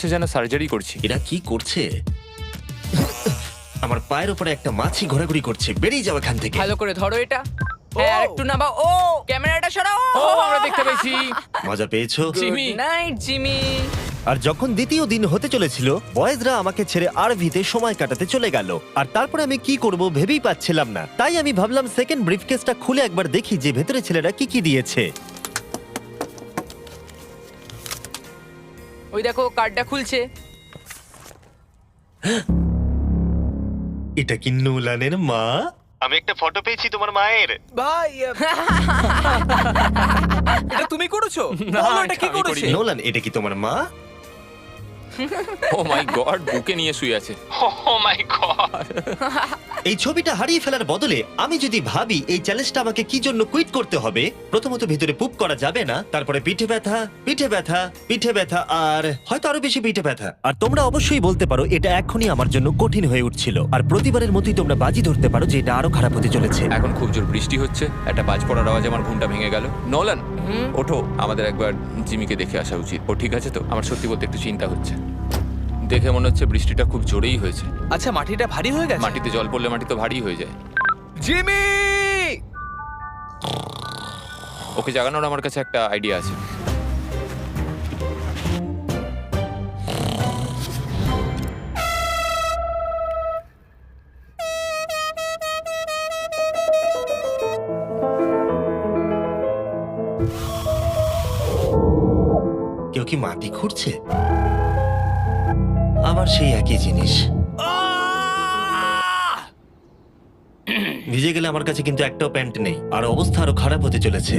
সে যেন সার্জারি করছি। এরা কি করছে? আমার পায়ের উপরে একটা মাছি ঘোরাঘুরি করছে। বেরিয়ে যাও এখান থেকে। ভালো করে ধরো এটা। হ্যাঁ একটু নামাও। ও ক্যামেরাটা সরাও। ও আমরা দেখতে পেয়েছি। মজা পেয়েছো? জিমি। Night Jimmy. আর যখন দ্বিতীয় দিন হতে চলেছিল, বয়েজরা আমাকে ছেড়ে আরভিতে সময় কাটাতে চলে গেল। আর তারপরে আমি কি করব ভেবেই পাচ্ছিলাম না। তাই আমি ভাবলাম সেকেন্ড ব্রিফকেসটা খুলে একবার দেখি যে ভেতরে ছেলেরা কি কি দিয়েছে। ওই দেখো কার্ডটা খুলছে। এটা কি নোলানের মা? আমি একটা ফটো পেয়েছি তোমার মায়ের। ভাই এটা তুমি করেছো? না, বলো এটা কি এটা আমি করেছে? করিনি। নোলান, এটা কি তোমার মা? ও মাই গড, বুকে নিয়ে শুয়ে আছে। ও মাই গড। এই ছবিটা হারিয়ে ফেলার বদলে আমি যদি ভাবি এই চ্যালেঞ্জটা আমাকে কি জন্য কুইট করতে হবে, প্রথমত ভিতরে পুপ করা যাবে না, তারপরে পিঠে ব্যথা, পিঠে ব্যথা, পিঠে ব্যথা, আর হয়তো আরো বেশি পিঠে ব্যথা। আর তোমরা অবশ্যই বলতে পারো এটা এখনই আমার জন্য কঠিন হয়ে উঠছিল, আর প্রতিবারের মতোই তোমরা বাজি ধরতে পারো যে এটা আরো খারাপ হতে চলেছে। এখন খুব জোর বৃষ্টি হচ্ছে, একটা বাজ পড়ার আওয়াজে আমার ঘুমটা ভেঙে গেল। নোলান ওঠো, আমাদের একবার জিমিকে দেখে আসা উচিত। ও ঠিক আছে তো? আমার সত্যি বলতে একটু চিন্তা হচ্ছে। দেখে মনে হচ্ছে বৃষ্টিটা খুব জোরেই হয়েছে। আচ্ছা মাটিটা ভারী হয়ে গেছে। মাটিতে জল পড়লে মাটি তো ভারী হয়ে যায়। জিমি! ওকে জাগানোর আমার কাছে একটা আইডিয়া আছে। কেউ কি মাটি খুঁড়ছে? আবার সেই একই জিনিস। ভিজে গেলে আমার কাছে কিন্তু একটাও প্যান্ট নেই, আর অবস্থা আরো খারাপ হতে চলেছে।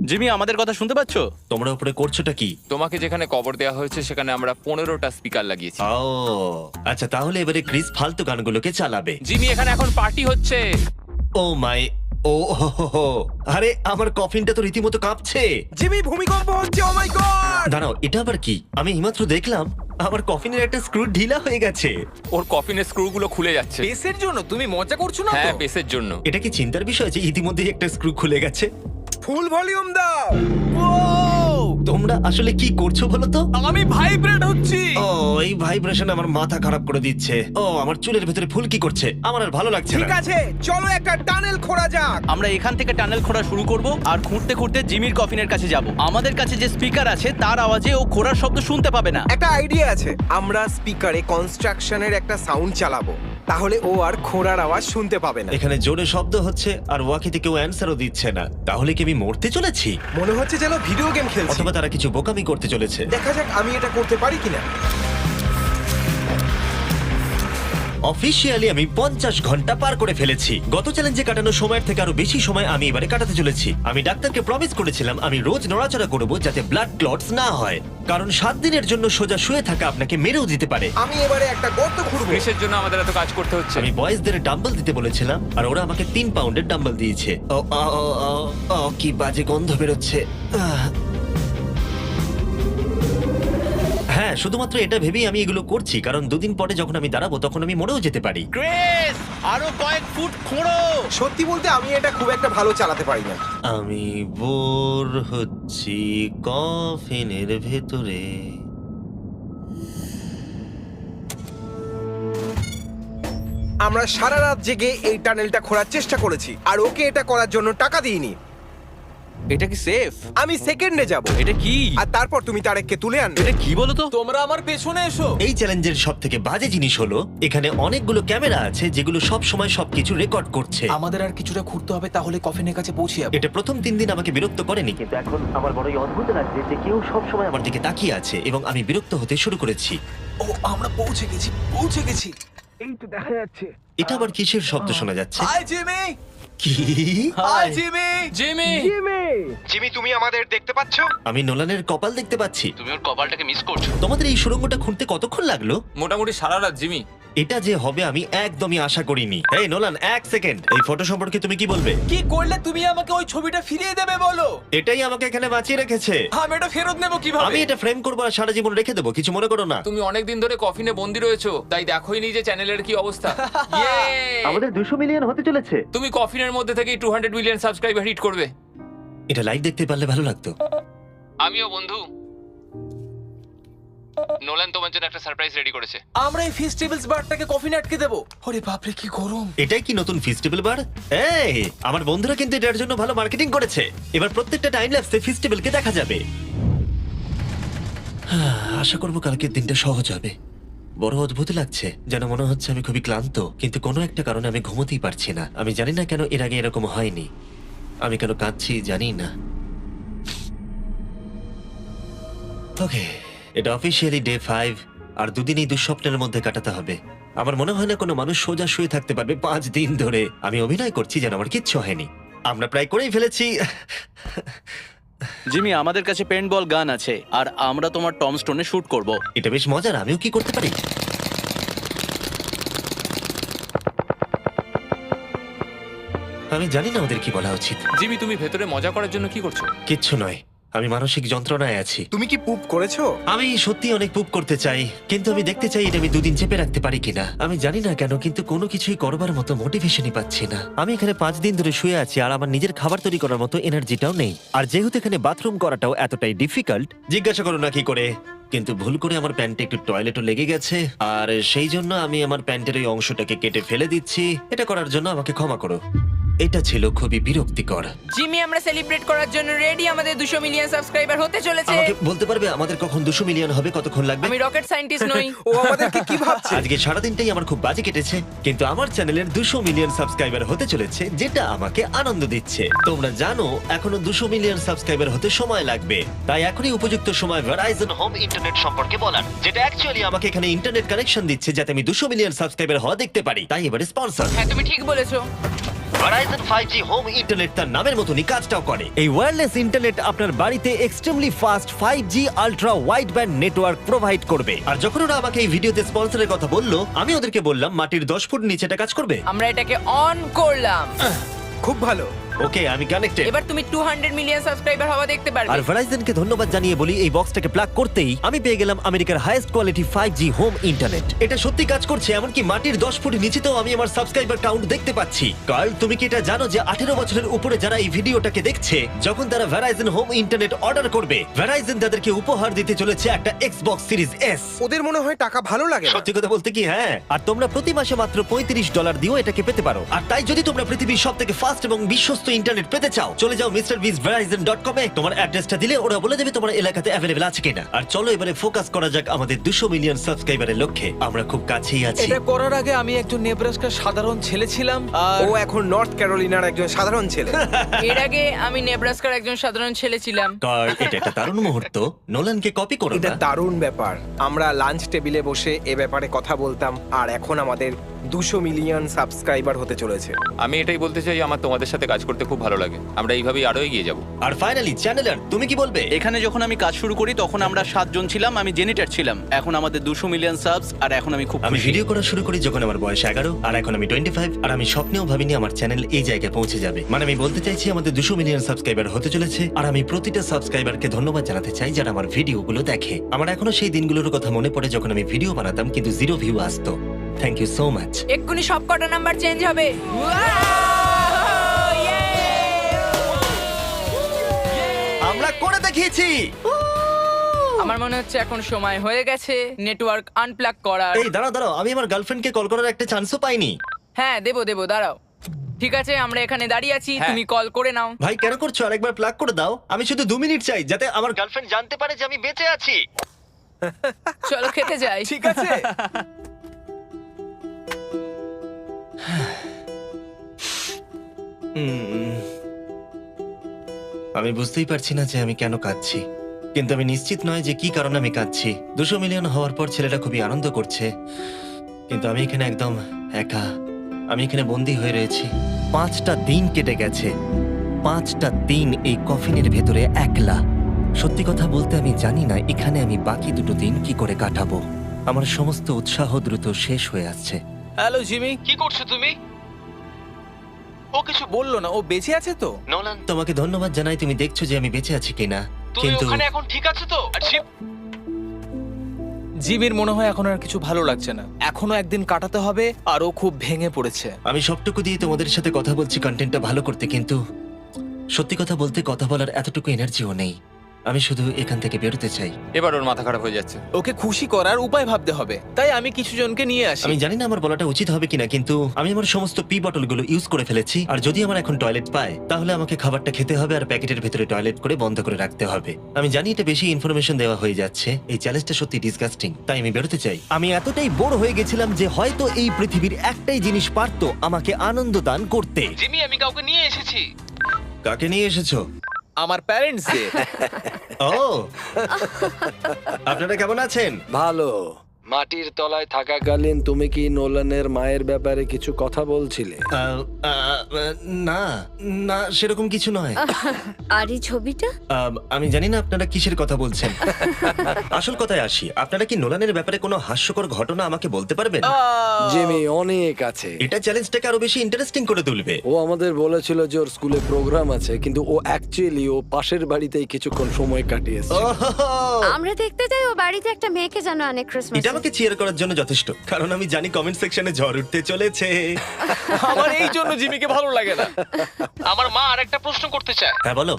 জিমি আমাদের কথা শুনতে পাচ্ছো? তোমরা উপরে করছোটা কি? তোমাকে যেখানে কবর দেওয়া হয়েছে সেখানে আমরা 15টা স্পিকার লাগিয়েছি। ও আচ্ছা, তাহলে এবারে ক্রিস ফালতু গানগুলোকে চালাবে। জিমি, এখানে এখন পার্টি হচ্ছে। ও মাই, ও হো হো হো। আরে আমার কফিনটা তো রীতিমতো কাঁপছে। জিমি ভূমিকম্প হচ্ছে, ও মাই গড! দাঁড়াও, এটা আবার কি? আমি এইমাত্র দেখলাম আমার কফিনের একটা স্ক্রু ঢিলা হয়ে গেছে। ওর কফিনের স্ক্রুগুলো খুলে যাচ্ছে। পেসের জন্য তুমি মজা করছো না হ্যাঁ, তো? পেসের জন্য। এটা কি চিন্তার বিষয় যে ইতিমধ্যেই একটা স্ক্রু খুলে গেছে? ফুল ভলিউম দাও। ও! তোমরা আসলে কি করছো বলো তো? আমি ভাইব্রেট হচ্ছি। ও এই ভাইব্রেশন আমার মাথা খারাপ করে দিচ্ছে। ও আমার চুলের ভেতরে ফুল কি করছে? আমার আর ভালো লাগছে ঠিক না। আছে, চলো একটা টানেল খোঁড়া যাক। আমরা এখান থেকে টানেল খোঁড়া শুরু করব আর খুঁড়তে খুঁড়তে জিমির কফিনের কাছে যাব। আমাদের কাছে যে স্পিকার আছে তার আওয়াজে ও খোঁড়ার শব্দ শুনতে পাবে না। একটা আইডিয়া আছে, আমরা স্পিকারে কনস্ট্রাকশনের একটা সাউন্ড চালাবো, তাহলে ও আর খোঁড়ার আওয়াজ শুনতে পাবে না। এখানে জোরে শব্দ হচ্ছে আর ওয়াকিতে কেউ অ্যান্সারও দিচ্ছে না। তাহলে কি আমি মরতে চলেছি? মনে হচ্ছে যেন ভিডিও গেম খেলছি। অথবা তারা কিছু বোকামি করতে চলেছে। দেখা যাক আমি এটা করতে পারি কিনা। অফিসিয়ালি আমি 50 ঘন্টা পার করে ফেলেছি। গত চ্যালেঞ্জে কাটানো সময়ের থেকে আরো বেশি সময় আমি এবারে কাটাতে চলেছি। আমি ডাক্তারকে প্রমিস করেছিলাম আমি রোজ নড়াচড়া করব যাতে ব্লাড ক্লটস না হয়, কারণ 7 দিনের জন্য সোজা শুয়ে থাকা আপনাকে মেরেও দিতে পারে। আমি এবারে একটা গর্ত খুঁড়বো। পেসের জন্য আমাদের এত কাজ করতে হচ্ছে। আমি বয়েজদের ডাম্বল দিতে বলেছিলাম আর ওরা আমাকে 3 পাউন্ডের ডাম্বল দিয়েছে। ও ও ও, ও, ও কি বাজে গন্ধ বেরোচ্ছে। হ্যাঁ, শুধুমাত্র এটা ভেবেই আমি এগুলো করছি, কারণ 2 দিন পরে যখন আমি দাঁড়াবো তখন আমি মরেও যেতে পারি। ক্রিস আরো কয়েক ফুট খোঁড়ো। সত্যি বলতে আমি এটা খুব একটা ভালো চালাতে পারি না। আমি বোর হচ্ছি কফিনের ভেতরে। আমরা সারা রাত জেগে এই টানেলটা খোঁড়ার চেষ্টা করেছি, আর ওকে এটা করার জন্য টাকা দিইনি। এটা কি সেফ? আমি সেকেন্ডে যাব, এটা কি? আর তারপর তুমি তারেককে তুলে আনবে। এটা কি বলো তো? তোমরা আমার পেছনে এসো। এই চ্যালেঞ্জের সব থেকে বাজে জিনিস হলো এখানে অনেকগুলো ক্যামেরা আছে যেগুলো সব সময় সবকিছু রেকর্ড করছে। আমাদের আর কিছুটা ঘুরতে হবে, তাহলে কফিনের কাছে পৌঁছে যাবো। এটা প্রথম 3 দিন আমাকে বিরক্ত করেনি, কিন্তু এখন আমার বড়ই অদ্ভুত লাগছে যে কেউ সব সময় আমার দিকে তাকিয়ে আছে এবং আমি বিরক্ত হতে শুরু করেছি। ও আমরা পৌঁছে গেছি, পৌঁছে গেছি। এই তো দেখা যাচ্ছে। এটা আবার কিসের শব্দ শোনা যাচ্ছে? হাই জিমি, কি? Hi Jimmy. জিমি, জিমি তুমি আমাদের দেখতে পাচ্ছো? আমি নোলানের কপাল দেখতে পাচ্ছি। তুমি ওর কপালটাকে মিস করছো। তোমাদের এই সুড়ঙ্গটা খুঁড়তে কতক্ষণ লাগলো? মোটামুটি সারা রাত। জিমি, এটা যে হবে আমি একদমই আশা করিনি। এই নোলান, 1 সেকেন্ড, এই ফটো সম্পর্কে তুমি কি বলবে? কি করলে তুমি আমাকে ওই ছবিটা ফিরিয়ে দেবে বলো? এটাই আমাকে এখানে বাঁচিয়ে রেখেছে। আমি এটা ফেরত নেব কিভাবে? আমি এটা ফ্রেম করবো আর সারা জীবন রেখে দেবো, কিছু মনে করো না। তুমি অনেকদিন ধরে কফিনে বন্দি রয়েছো, তাই দেখোই নি যে চ্যানেলের কি অবস্থা। Yay! আমাদের 200 মিলিয়ন হতে চলেছে। তুমি কফিনের মধ্যে থেকেই 200 মিলিয়ন সাবস্ক্রাইবার হিট করবে। এটা লাইভ দেখতে পারলে ভালো লাগতো। আমিও বন্ধু। নোলান তোমার জন্য একটা সারপ্রাইজ রেডি করেছে। আমরা এই ফেস্টিভ্যালস বারটাকে কফিনে আটকে দেবো। ওরে বাপরে কি গরম। এটাই কি নতুন ফেস্টিভ্যাল বার? এই আমার বন্ধুরা কিন্তু এটার জন্য ভালো মার্কেটিং করেছে। এবার প্রত্যেকটা টাইম ল্যাপসে ফেস্টিভ্যালকে দেখা যাবে। আশা করবো কালকের দিনটা সহজ হবে। বড় অদ্ভুত লাগছে, যেন মনে হচ্ছে আমি খুবই ক্লান্ত, কিন্তু কোনো একটা কারণে আমি ঘুমোতেই পারছি না। আমি জানি না কেন এর আগে এরকম হয়নি। আমি কেন কাঁদছি জানি না। ওকে, এটা অফিসিয়ালি ডে 5, আর দুদিন এই দুঃস্বপ্নের মধ্যে কাটাতে হবে। আমার মনে হয় না কোনো মানুষ সোজা শুয়ে থাকতে পারবে 5 দিন ধরে। আমি অভিনয় করছি যেন আমার কিচ্ছু হয়নি। আমরা প্রায় করেই ফেলেছি। জিমি, আমাদের কাছে পেন্ট বল গান আছে আর আমরা তোমার টম স্টোনে শুট করব। এটা বেশ মজার, আমিও কি করতে পারি? আমি জানি না ওদের কি বলা উচিত। জিমি, তুমি ভেতরে মজা করার জন্য কি করছো? কিচ্ছু নয়, আমি মানসিক যন্ত্রণায় আছি। তুমি কি পুপ করেছো? আমি সত্যি অনেক পুপ করতে চাই, কিন্তু আমি দেখতে চাই এটা আমি 2 দিন চেপে রাখতে পারি কিনা। আমি জানি না কেন, কিন্তু কোনো কিছুই করবার মতো মোটিভেশনই পাচ্ছি না। আমি এখানে 5 দিন ধরে শুয়ে আছি আর আমার নিজের খাবার তৈরি করার মতো এনার্জিটাও নেই। আর যেহেতু এখানে বাথরুম করাটাও এতটাই ডিফিকাল্ট, জিজ্ঞাসা করো না কি করে, কিন্তু ভুল করে আমার প্যান্টে একটু টয়লেটও লেগে গেছে, আর সেই জন্য আমি আমার প্যান্টের ওই অংশটাকে কেটে ফেলে দিচ্ছি। এটা করার জন্য আমাকে ক্ষমা করো। এটা ছিল খুবই বিরক্তিকর। জিমি, আমরা সেলিব্রেট করার জন্য রেডি। আমাদের 200 মিলিয়ন সাবস্ক্রাইবার হতে চলেছে। আমাকে বলতে পারবে আমাদের কখন 200 মিলিয়ন হবে? কতক্ষণ লাগবে? আমি রকেট সায়েন্টিস্ট নই। ও আমাদেরকে কি ভাবছে? আজকে সারাদিনটাই আমার খুব বাজে কেটেছে, কিন্তু আমার চ্যানেলের 200 মিলিয়ন সাবস্ক্রাইবার হতে চলেছে, যেটা আমাকে আনন্দ দিচ্ছে। তোমরা জানো এখনো 200 মিলিয়ন সাবস্ক্রাইবার হতে সময় লাগবে, তাই এখনই উপযুক্ত সময় ভেরাইজন হোম ইন্টারনেট সম্পর্কে বলার, যেটা অ্যাকচুয়ালি আমাকে এখানে ইন্টারনেট কানেকশন দিচ্ছে যাতে আমি 200 মিলিয়ন সাবস্ক্রাইবার হওয়া দেখতে পারি। তাই এবারে স্পন্সর হ্যাঁ, তুমি ঠিক বলেছো। ভেরাইজন 5G হোম ইন্টারনেট তার নামের মতনই কাজটাও করে। এই ওয়্যারলেস ইন্টারনেট আপনার বাড়িতে extremely fast 5G ultra wide band network provide করবে। আর যখন ওরা আমাকে এই ভিডিওতে স্পন্সরের কথা বললো, আমি ওদেরকে বললাম মাটির 10 ফুট নিচে এটা কাজ করবে। আমরা এটাকে অন করলাম। খুব ভালো। ওকে, আমি কানেক্টেড। এবার তুমি 200 মিলিয়ন সাবস্ক্রাইবার হওয়া দেখতে আর পারবে। ভেরাইজনকে ধন্যবাদ জানিয়ে বলি, এই বক্সটাকে প্লাগ করতেই আমি পেয়ে গেলাম আমেরিকার highest quality 5G home internet. এটা সত্যি কাজ করছে, এমনকি মাটির 10 ফুট নিচেতেও আমি আমার সাবস্ক্রাইবার কাউন্ট দেখতে পাচ্ছি। কার্ল, তুমি কি এটা জানো যে 18 বছরের উপরে যারা এই ভিডিওটাকে দেখছে, যখন তারা ভেরাইজন হোম ইন্টারনেট অর্ডার করবে, ভেরাইজন তাদেরকে উপহার দিতে চলেছে একটা Xbox Series S। ওদের মনে হয় টাকা ভালো লাগে না। সত্যি কথা বলতে কি, হ্যাঁ। আর তোমরা প্রতি মাসে মাত্র $35 দিয়েও এটাকে পেতে পারো। আর তাই যদি তোমরা পৃথিবীর সবথেকে ফাস্ট এবং বিশ্বস্ত ইন্টারনেট পেতে চাও, চলে যাও MrBeastVerizon.com এ। তোমার অ্যাড্রেসটা দিলে ওরা বলে দেবে তোমার এলাকাতে অ্যাভেলেবল আছে কিনা। আর চলো এবারে ফোকাস করা যাক আমাদের 200 মিলিয়ন সাবস্ক্রাইবারের লক্ষ্যে। আমরা খুব কাছেই আছি। এটা করার আগে আমি একজন নেব্রাস্কার সাধারণ ছেলে ছিলাম আর ও এখন নর্থ ক্যারোলিনার একজন সাধারণ ছেলে। এর আগে আমি নেব্রাস্কার একজন সাধারণ ছেলে ছিলাম। কার্ল, এটা একটা দারুণ মুহূর্ত। নোলানকে কপি করো এটা না। দারুণ ব্যাপার। আমরা লাঞ্চ টেবিলে বসে এ ব্যাপারে কথা বলতাম, আর এখন আমাদের 200 মিলিয়ন সাবস্ক্রাইবার হতে চলেছে। আমি এটাই বলতে চাই, আমার তোমাদের সাথে কাজ করতে খুব ভালো লাগে। আমরা এইভাবেই আরো এগিয়ে যাব। আর ফাইনালি চ্যানেলার, তুমি কি বলবে? এখানে যখন আমি কাজ শুরু করি তখন আমরা 7 জন ছিলাম, আমি জেনিটার ছিলাম। এখন আমাদের 200 মিলিয়ন সাবস আর এখন আমি খুব আমি খুশি। ভিডিও করা শুরু করি যখন আমার বয়স 11, আর এখন আমি 25, আর আমি স্বপ্নেও ভাবিনি আমার চ্যানেল এই জায়গায় পৌঁছে যাবে। মানে আমি বলতে চাইছি আমাদের 200 মিলিয়ন সাবস্ক্রাইবার হতে চলেছে, আর আমি প্রতিটা সাবস্ক্রাইবারকে ধন্যবাদ জানাতে চাই যারা আমার ভিডিওগুলো দেখে। আমার এখনো সেই দিনগুলোর কথা মনে পড়ে যখন আমি ভিডিও বানাতাম কিন্তু 0 ভিউ আসতো। Thank you so much. এক্ষুনি সব কটা নাম্বার চেঞ্জ হবে। আমরা করে দেখিয়েছি। আমার মনে হচ্ছে এখন সময় হয়ে গেছে নেটওয়ার্ক আনপ্লাগ করার। এই দাঁড়াও দাঁড়াও, আমি আমার গার্লফ্রেন্ডকে কল করার একটা চান্সও পাইনি। হ্যাঁ, দেবো দাঁড়াও। ঠিক আছে, আমরা এখানে দাঁড়িয়ে আছি, হ্যাঁ। তুমি কল করে নাও। ভাই কেন করছো? আরেকবার প্লাগ করে দাও। আমি শুধু 2 মিনিট চাই যাতে আমার গার্লফ্রেন্ড জানতে পারে যে আমি বেঁচে আছি। চলো খেতে যাই। ঠিক আছে। আমি বুঝতেই পারছি না যে আমি কেন কাঁদছি, কিন্তু আমি নিশ্চিত নয় যে কি কারণে আমি কাঁদছি। 200 মিলিয়ন হওয়ার পর ছেলেটা খুবই আনন্দ করছে, কিন্তু আমি এখানে একদম একা। আমি এখানে বন্দি হয়ে রয়েছি। 5টা দিন কেটে গেছে, 5টা দিন এই কফিনের ভেতরে একলা। সত্যি কথা বলতে আমি জানি না এখানে আমি বাকি 2 দিন কি করে কাটাবো। আমার সমস্ত উৎসাহ দ্রুত শেষ হয়ে আসছে। হ্যালো জিমি, কি করছো তুমি? ও কিছু বললো না, ও বেঁচে আছে তো? নোলান, তোমাকে ধন্যবাদ জানাই, তুমি দেখছো যে আমি বেঁচে আছি কিনা। তুমি কিন্তু ওখানে এখন ঠিক আছে তো? জিমির মনে হয় এখন আর কিছু ভালো লাগছে না। এখনো একদিন কাটাতে হবে আর ও খুব ভেঙে পড়েছে। আমি সবটুকু দিয়ে তোমাদের সাথে কথা বলছি কন্টেন্টটা ভালো করতে, কিন্তু সত্যি কথা বলতে কথা বলার এতটুকু এনার্জিও নেই। আমি শুধু এখান থেকে বেরোতে চাই। এবার ওর মাথা খারাপ হয়ে যাচ্ছে। ওকে খুশি করার উপায় ভাবতে হবে, তাই আমি কিছু জনকে নিয়ে আসি। আমি জানি না আমার বলাটা উচিত হবে কিনা, কিন্তু আমি আমার সমস্ত পি বটলগুলো ইউজ করে ফেলেছি, আর যদি আমার এখন টয়লেট পায় তাহলে আমাকে খাবারটা খেতে হবে আর প্যাকেটের ভেতরে টয়লেট করে বন্ধ করে রাখতে হবে। আমি জানি এটা বেশি ইনফরমেশন দেওয়া হয়ে যাচ্ছে, এই চ্যালেঞ্জটা সত্যি ডিসগাস্টিং, তাই আমি বেরোতে চাই। আমি এতটাই বোর হয়ে গেছিলাম যে হয়তো এই পৃথিবীর একটাই জিনিস পারতো আমাকে আনন্দ দান করতে। জিমি, আমি কাউকে নিয়ে এসেছি। কাকে নিয়ে এসেছো? আমার প্যারেন্টসকে। ও, আপনারা কেমন আছেন? ভালো। মাটির তলায় থাকাকালীন তুমি কি নোলানের মায়ের ব্যাপারে কিছু কথা বলছিলে? না না, সেরকম কিছু নয়। আর এই ছবিটা? আমি জানি না আপনারা কিসের কথা বলছেন। আসল কথায় আসি, আপনারা কি নোলানের ব্যাপারে কোনো হাস্যকর ঘটনা আমাকে বলতে পারবেন? জিমি, অনেক আছে। এটা চ্যালেঞ্জটাকে আরো বেশি ইন্টারেস্টিং করে তুলবে। ও আমাদের বলেছিল যে ওর স্কুলে প্রোগ্রাম আছে, কিন্তু ও অ্যাকচুয়ালি ও পাশের বাড়িতেই কিছুক্ষণ সময় কাটিয়েছে। ওহো! আমরা দেখতে যাই ও বাড়িতে একটা মেয়েকে জানো অনেক ক্রিসমাস। এটা আমাকে চিয়ার করার জন্য যথেষ্ট, কারণ আমি জানি কমেন্ট সেকশনে ঝড় উঠতে চলেছে। আমার এই জন্য জিমিকে ভালো লাগে না। আমার মা আরেকটা প্রশ্ন করতে চায়। হ্যাঁ বলো।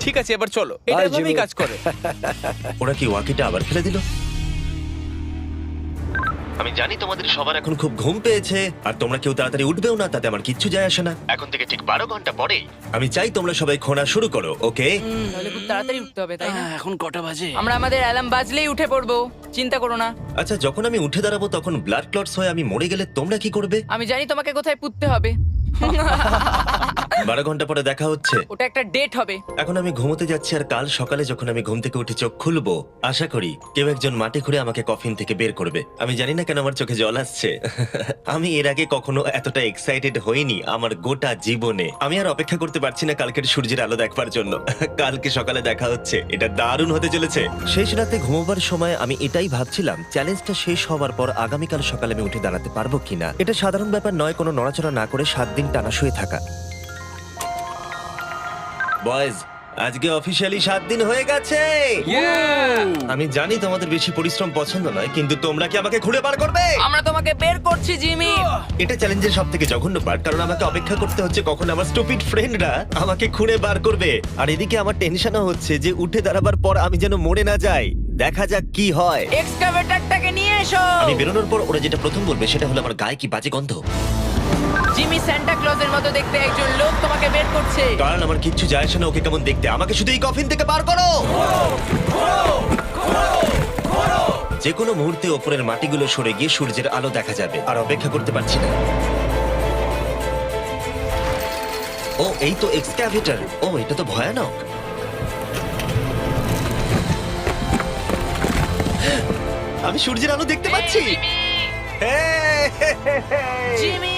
ঠিক আছে, এবার চলো, এটা Bye, এভাবেই জিমি। কাজ করে। ওরা কি ওয়াকিটা আবার ফেলে দিল? আমি জানি তোমাদের সবার এখন খুব ঘুম পেয়েছে, আর তোমরা কেউ তাড়াতাড়ি উঠবেও না, তাতে আমার কিচ্ছু যায় আসে না। এখন থেকে ঠিক 12 ঘন্টা পরে আমি চাই তোমরা সবাই খোঁড়া শুরু করো, ওকে? তাহলে খুব তাড়াতাড়ি উঠতে হবে, তাই না? এখন কটা বাজে? আমরা আমাদের অ্যালার্ম বাজলেই উঠে পড়বো, চিন্তা করো না। আচ্ছা, যখন আমি উঠে দাঁড়াবো তখন ব্লাড ক্লটস হয়ে আমি মরে গেলে তোমরা কি করবে? আমি জানি তোমাকে কোথায় পুঁততে হবে। 12 ঘন্টা পরে দেখা হচ্ছে। ওটা একটা ডেট হবে। এখন আমি ঘুমোতে যাচ্ছি, আর কাল সকালে যখন আমি ঘুম থেকে উঠে চোখ খুলবো, আশা করি কেউ একজন মাটি খুঁড়ে আমাকে কফিন থেকে বের করবে। আমি জানি না কেন আমার চোখে জল আসছে। আমি এর আগে কখনো এতটা এক্সাইটেড হইনি আমার গোটা জীবনে। আমি আর অপেক্ষা করতে পারছি না কালকের সূর্যের আলো দেখবার জন্য। কালকে সকালে দেখা হচ্ছে, এটা দারুণ হতে চলেছে। শেষ রাতে ঘুমোবার সময় আমি এটাই ভাবছিলাম, চ্যালেঞ্জটা শেষ হওয়ার পর আগামীকাল সকালে আমি উঠে দাঁড়াতে পারবো কিনা। এটা সাধারণ ব্যাপার নয় কোনো নড়াচড়া না করে 7 দিন টানা শুয়ে থাকা। বয়েজ, আজকে অফিসিয়ালি 7 দিন হয়ে গেছে। আমি জানি তোমাদের বেশি পরিশ্রম পছন্দ নয়, কিন্তু তোমরা কি আমাকে ঘুরে বার করবে? আমরা তোমাকে বের করছি, জিমি। এটা চ্যালেঞ্জের সব থেকে জঘন্য পার্ট, কারণ আমাকে অপেক্ষা করতে হচ্ছে কখন আমার স্টুপিড ফ্রেন্ডরা আমাকে খুঁড়ে বার করবে। আর এদিকে আমার টেনশনও হচ্ছে যে উঠে দাঁড়াবার পর আমি যেন মরে না যাই। দেখা যাক কি হয়। এক্সকাভেটরটাকে নিয়ে এসো। আমি বেরোনোর পর ওরা যেটা প্রথম বলবে সেটা হলো আমার গায়ে কি বাজে গন্ধ। জিমি সান্টা ক্লজের মতো দেখতে একজন লোক তোমাকে বের করছে। কারণ আমার কিচ্ছু যায় আসে না ওকে কেমন দেখতে, আমাকে শুধু এই কফিন থেকে বার করো। যে কোনো মুহূর্তে ওপরের মাটিগুলো সরে গিয়ে সূর্যের আলো দেখা যাবে, আর অপেক্ষা করতে পারছি না। ও, এই তো এক্সক্যাভেটর। ও, এটা তো ভয়ানক। আমি সূর্যের আলো দেখতে পাচ্ছি। জিমি!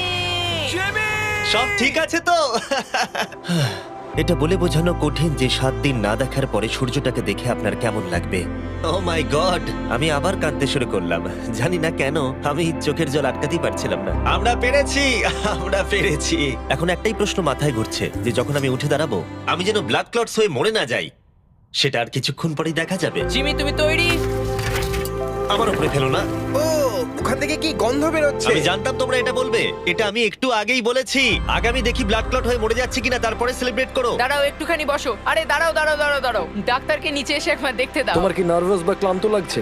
সব ঠিক আছে তো? এটা বলে বোঝানো কঠিন যে 7 দিন না দেখার পরে সূর্যটাকে দেখে আপনার কেমন লাগবে। ও মাই গড, আমি আবার কাঁদতে শুরু করলাম। জানি না কেন, আমি চোখের জল আটকাতেই পারছিলাম না। আমরা পেরেছি, আমরা পেরেছি। এখন একটাই প্রশ্ন মাথায় ঘুরছে যে যখন আমি উঠে দাঁড়াবো আমি যেন ব্লাড ক্লটস হয়ে মরে না যাই। সেটা আর কিছুক্ষণ পরেই দেখা যাবে। জিমি, তুমি তৈরি? আমার উপরে ফেলো না। ও, ওখান থেকে কি গন্ধ বেরোচ্ছে? আমি জানতাম তোমরা এটা বলবে। এটা আমি একটু আগেই বলেছি। আগামী দেখি ব্লাড ক্লট হয়ে মরে যাচ্ছে কিনা, তারপরে সেলিব্রেট করো। দাঁড়াও, একটুখানি বসো। আরে দাঁড়াও দাঁড়াও দাঁড়াও দাঁড়াও, ডাক্তারকে নিচে এসে একবার দেখতে দাও। তোমার কি নার্ভাস বা ক্লান্ত লাগছে?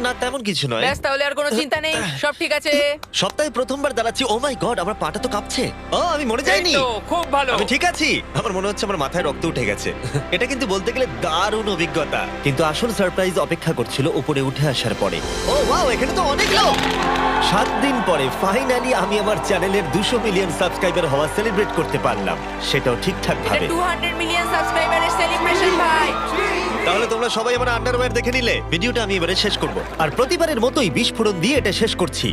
না, তেমন কিছু নয়। ব্যাস, তাহলে আর কোনো চিন্তা নেই, সব ঠিক আছে। সপ্তাহে প্রথমবার দাঁড়াচ্ছি। ও মাই গড, আমার পাটা তো কাঁপছে। ও, আমি মরে যাইনি। এই তো, খুব ভালো। আমি ঠিক আছি। আমার মনে হচ্ছে আমার মাথায় রক্ত উঠে গেছে। এটা কিন্তু বলতে গেলে দারুণ অভিজ্ঞতা। কিন্তু আসল সারপ্রাইজ অপেক্ষা করছিল উপরে উঠে আসার পরে। ও ওয়াও, এখানে তো অনেক লোক। 7 দিন পরে ফাইনালি আমি আমার চ্যানেলের 200 মিলিয়ন সাবস্ক্রাইবার হওয়া সেলিব্রেট করতে পারলাম, সেটাও ঠিকঠাক এটা ভাবে। 200 মিলিয়ন সাবস্ক্রাইবারের সেলিব্রেশন, ভাই। তাহলে তোমরা সবাই আমার আন্ডারওয়্যার দেখে নিলে। ভিডিওটা আমি এবারে শেষ করব, আর প্রতিবারের মতোই বিস্ফোরণ দিয়ে এটা শেষ করছি।